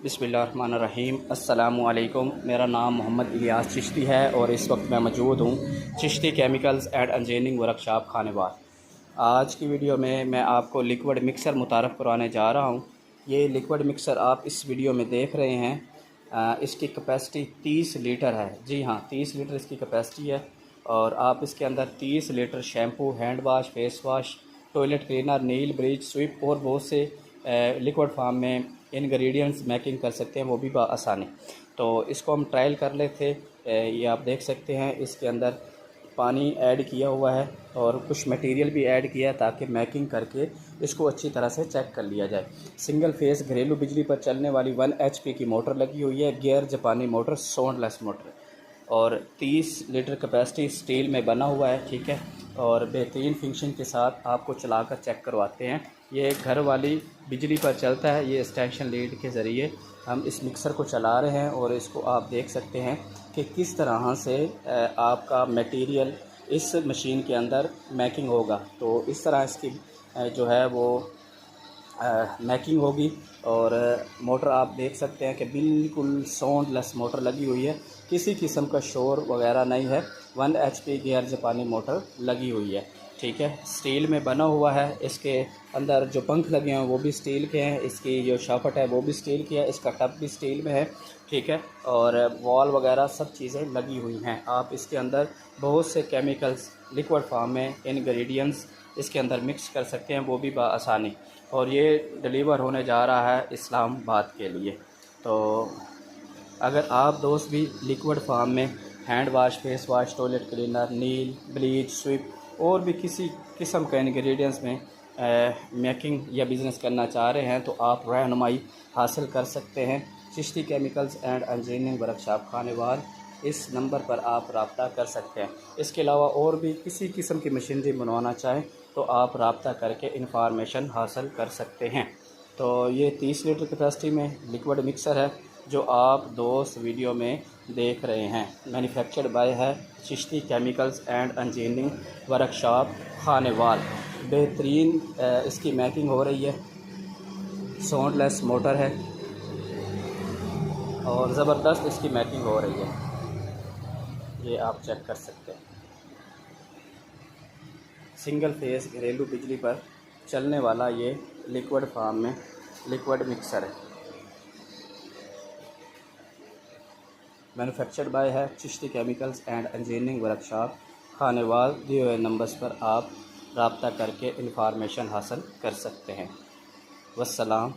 बिस्मिल्लाहिर्रहमानिर्रहीम। अस्सलामुअलैकुम। मेरा नाम मोहम्मद इलियास चिश्ती है और इस वक्त मैं मौजूद हूँ Chishti chemicals and engineering workshop Khanewal. आज की वीडियो में मैं आपको लिक्विड मिक्सर मुतारफ़ करवाने जा रहा हूँ। ये लिक्विड मिक्सर आप इस वीडियो में देख रहे हैं। इसकी कैपेसिटी 30 लीटर है। जी हाँ, 30 लीटर इसकी कैपेसिटी है और आप इसके अंदर 30 litre shampoo, hand wash, face wash, toilet cleaner, नील, ब्लीच, स्विप और बहुत से लिक्विड फार्म में इंग्रेडिएंट्स मेकिंग कर सकते हैं, वो भी आसानी। तो इसको हम ट्रायल कर लेते। ये आप देख सकते हैं इसके अंदर पानी ऐड किया हुआ है और कुछ मटेरियल भी ऐड किया है ताकि मेकिंग करके इसको अच्छी तरह से चेक कर लिया जाए। सिंगल फेस घरेलू बिजली पर चलने वाली 1 HP की मोटर लगी हुई है, गियर जापानी मोटर, साउंडलेस मोटर और 30 लीटर कैपेसिटी, स्टील में बना हुआ है। ठीक है, और बेहतरीन फिनिशिंग के साथ आपको चलाकर चेक करवाते हैं। ये घर वाली बिजली पर चलता है। ये एक्सटेंशन लीड के ज़रिए हम इस मिक्सर को चला रहे हैं और इसको आप देख सकते हैं कि किस तरह से आपका मटेरियल इस मशीन के अंदर मेकिंग होगा। तो इस तरह इसकी जो है वो मैकिंग होगी। और मोटर आप देख सकते हैं कि बिल्कुल साउंडलेस मोटर लगी हुई है, किसी किस्म का शोर वगैरह नहीं है। 1 HP गियर जापानी मोटर लगी हुई है। ठीक है, स्टील में बना हुआ है। इसके अंदर जो पंख लगे हैं वो भी स्टील के हैं, इसकी जो शाफ्ट है वो भी स्टील की है, इसका टप भी स्टील में है। ठीक है, और वॉल वगैरह सब चीज़ें लगी हुई हैं। आप इसके अंदर बहुत से केमिकल्स लिक्विड फॉर्म में इंग्रेडिएंट्स इसके अंदर मिक्स कर सकते हैं, वो भी आसानी। और ये डिलीवर होने जा रहा है इस्लामाबाद के लिए। तो अगर आप दोस्त भी लिक्विड फॉर्म में hand wash, face wash, toilet cleaner, नील, ब्लीच, स्विप और भी किसी किस्म के इंग्रेडिएंट्स में मेकिंग या बिज़नेस करना चाह रहे हैं तो आप रहनुमाई हासिल कर सकते हैं Chishti chemicals and engineering workshop Khanewal. इस नंबर पर आप रब्ता कर सकते हैं। इसके अलावा और भी किसी किस्म की मशीनरी बनवाना चाहें तो आप रब्ता करके इंफॉर्मेशन हासिल कर सकते हैं। तो ये 30 लीटर कैपेसिटी में लिक्विड मिक्सर है जो आप दोस्त वीडियो में देख रहे हैं। मैन्युफैक्चर्ड बाय है Chishti chemicals and engineering workshop Khanewal. बेहतरीन इसकी मैकिंग हो रही है, साउंडलेस मोटर है और ज़बरदस्त इसकी मैकिंग हो रही है। ये आप चेक कर सकते हैं। सिंगल फेस घरेलू बिजली पर चलने वाला ये लिक्विड फार्म में लिक्विड मिक्सर है। मैन्युफैक्चर्ड बाय है Chishti chemicals and engineering workshop Khanewal. दिए हुए नंबर्स पर आप रब्ता करके इंफॉर्मेशन हासिल कर सकते हैं। वस्सलाम।